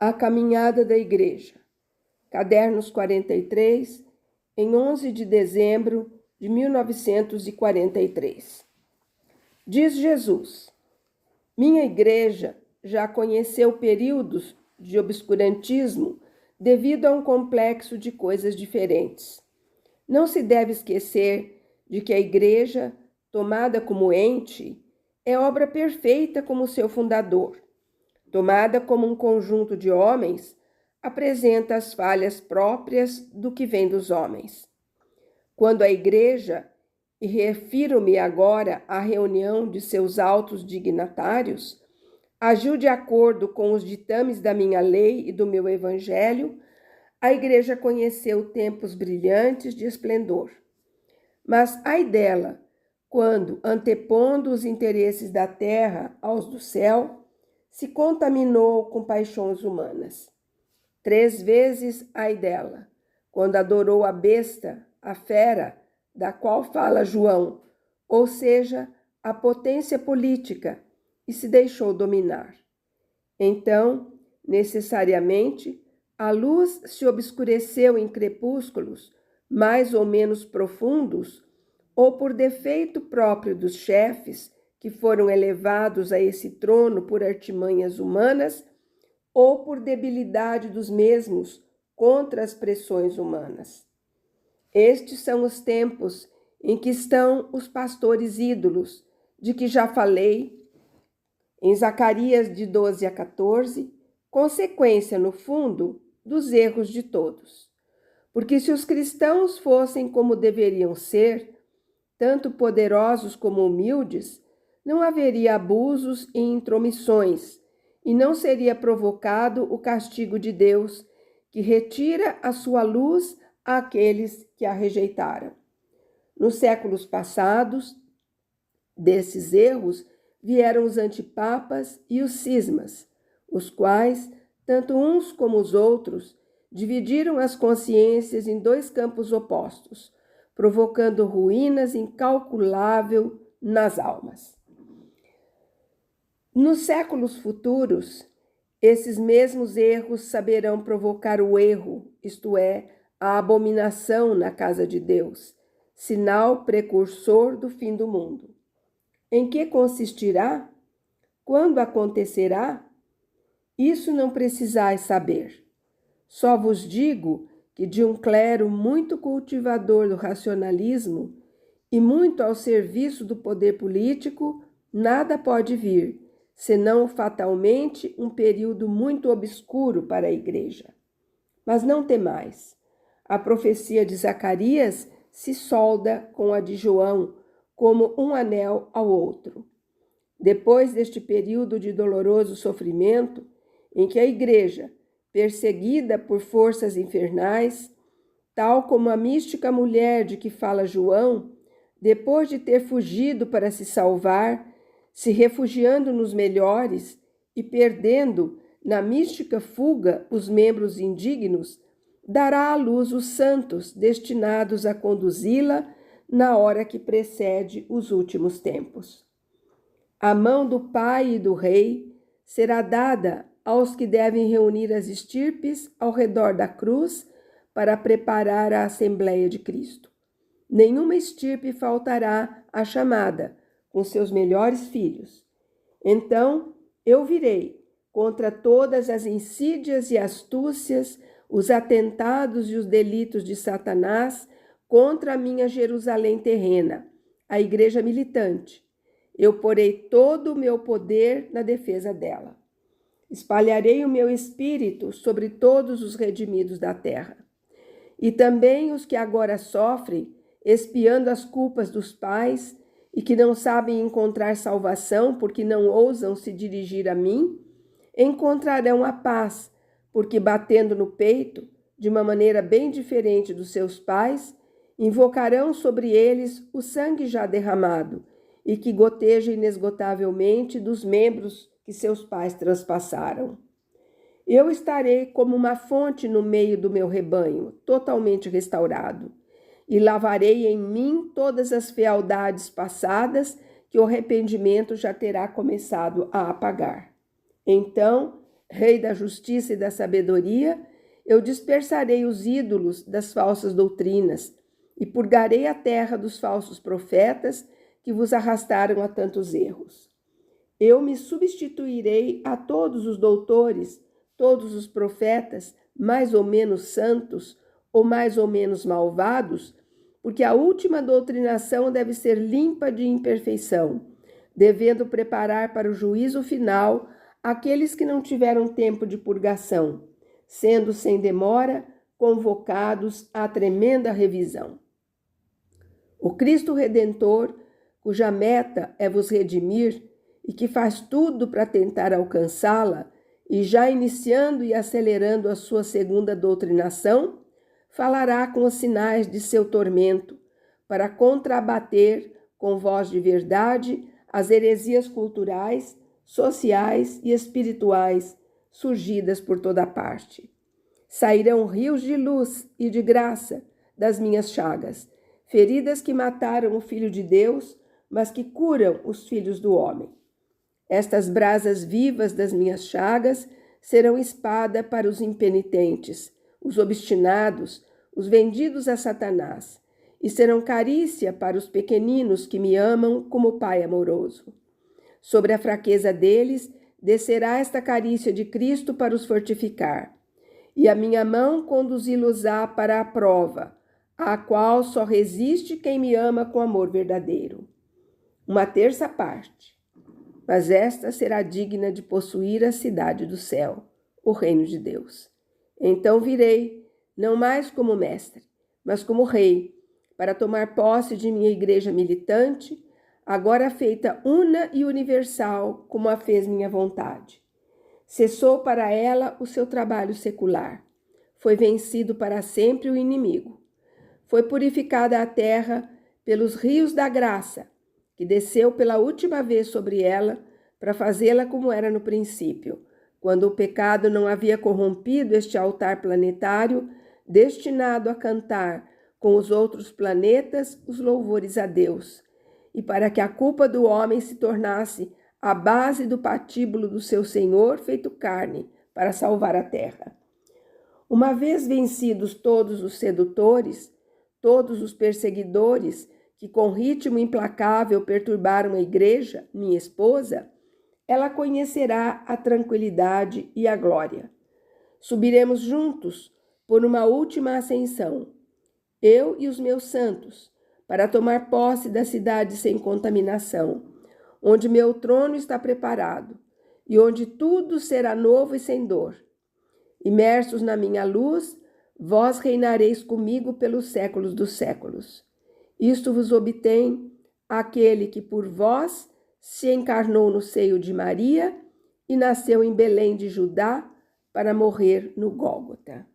A Caminhada da Igreja, Cadernos 43, em 11 de dezembro de 1943. Diz Jesus: minha igreja já conheceu períodos de obscurantismo devido a um complexo de coisas diferentes. Não se deve esquecer de que a igreja, tomada como ente, é obra perfeita como seu fundador. Tomada como um conjunto de homens, apresenta as falhas próprias do que vem dos homens. Quando a igreja, e refiro-me agora à reunião de seus altos dignatários, agiu de acordo com os ditames da minha lei e do meu evangelho, a igreja conheceu tempos brilhantes de esplendor. Mas ai dela, quando, antepondo os interesses da terra aos do céu, se contaminou com paixões humanas. 3 vezes ai dela, quando adorou a besta, a fera, da qual fala João, ou seja, a potência política, e se deixou dominar. Então, necessariamente, a luz se obscureceu em crepúsculos mais ou menos profundos, ou por defeito próprio dos chefes, que foram elevados a esse trono por artimanhas humanas, ou por debilidade dos mesmos contra as pressões humanas. Estes são os tempos em que estão os pastores ídolos, de que já falei em Zacarias de 12 a 14, consequência, no fundo, dos erros de todos. Porque se os cristãos fossem como deveriam ser, tanto poderosos como humildes, não haveria abusos e intromissões, e não seria provocado o castigo de Deus, que retira a sua luz àqueles que a rejeitaram. Nos séculos passados, desses erros vieram os antipapas e os cismas, os quais, tanto uns como os outros, dividiram as consciências em 2 campos opostos, provocando ruínas incalculáveis nas almas. Nos séculos futuros, esses mesmos erros saberão provocar o erro, isto é, a abominação na casa de Deus, sinal precursor do fim do mundo. Em que consistirá? Quando acontecerá? Isso não precisais saber. Só vos digo que de um clero muito cultivador do racionalismo e muito ao serviço do poder político, nada pode vir, senão fatalmente um período muito obscuro para a igreja. Mas não temais. A profecia de Zacarias se solda com a de João, como um anel ao outro. Depois deste período de doloroso sofrimento, em que a igreja, perseguida por forças infernais, tal como a mística mulher de que fala João, depois de ter fugido para se salvar, se refugiando nos melhores e perdendo na mística fuga os membros indignos, dará à luz os santos destinados a conduzi-la na hora que precede os últimos tempos. A mão do Pai e do Rei será dada aos que devem reunir as estirpes ao redor da cruz para preparar a Assembleia de Cristo. Nenhuma estirpe faltará à chamada, com seus melhores filhos. Então eu virei contra todas as insídias e astúcias, os atentados e os delitos de Satanás contra a minha Jerusalém terrena, a igreja militante. Eu porei todo o meu poder na defesa dela. Espalharei o meu espírito sobre todos os redimidos da terra. E também os que agora sofrem, expiando as culpas dos pais, e que não sabem encontrar salvação porque não ousam se dirigir a mim, encontrarão a paz, porque batendo no peito, de uma maneira bem diferente dos seus pais, invocarão sobre eles o sangue já derramado e que goteja inesgotavelmente dos membros que seus pais transpassaram. Eu estarei como uma fonte no meio do meu rebanho, totalmente restaurado, e lavarei em mim todas as fealdades passadas que o arrependimento já terá começado a apagar. Então Rei da justiça e da sabedoria, eu dispersarei os ídolos das falsas doutrinas e purgarei a terra dos falsos profetas que vos arrastaram a tantos erros. Eu me substituirei a todos os doutores, todos os profetas, mais ou menos santos ou mais ou menos malvados, porque a última doutrinação deve ser limpa de imperfeição, devendo preparar para o juízo final aqueles que não tiveram tempo de purgação, sendo sem demora convocados à tremenda revisão. O Cristo Redentor, cuja meta é vos redimir e que faz tudo para tentar alcançá-la, e já iniciando e acelerando a sua segunda doutrinação, falará com os sinais de seu tormento, para contrabater com voz de verdade as heresias culturais, sociais e espirituais surgidas por toda parte. Sairão rios de luz e de graça das minhas chagas, feridas que mataram o Filho de Deus, mas que curam os filhos do homem. Estas brasas vivas das minhas chagas serão espada para os impenitentes, os obstinados, os vendidos a Satanás, e serão carícia para os pequeninos que me amam como Pai amoroso. Sobre a fraqueza deles descerá esta carícia de Cristo para os fortificar, e a minha mão conduzi-los-á para a prova, à qual só resiste quem me ama com amor verdadeiro. Uma terça parte, mas esta será digna de possuir a cidade do céu, o reino de Deus. Então virei, não mais como mestre, mas como rei, para tomar posse de minha igreja militante, agora feita una e universal, como a fez minha vontade. Cessou para ela o seu trabalho secular. Foi vencido para sempre o inimigo. Foi purificada a terra pelos rios da graça, que desceu pela última vez sobre ela, para fazê-la como era no princípio, quando o pecado não havia corrompido este altar planetário, destinado a cantar com os outros planetas os louvores a Deus, e para que a culpa do homem se tornasse a base do patíbulo do seu Senhor feito carne, para salvar a terra. Uma vez vencidos todos os sedutores, todos os perseguidores que com ritmo implacável perturbaram a igreja, minha esposa, ela conhecerá a tranquilidade e a glória. Subiremos juntos por uma última ascensão, eu e os meus santos, para tomar posse da cidade sem contaminação, onde meu trono está preparado e onde tudo será novo e sem dor. Imersos na minha luz, vós reinareis comigo pelos séculos dos séculos. Isto vos obtém aquele que por vós se encarnou no seio de Maria e nasceu em Belém de Judá para morrer no Gólgota.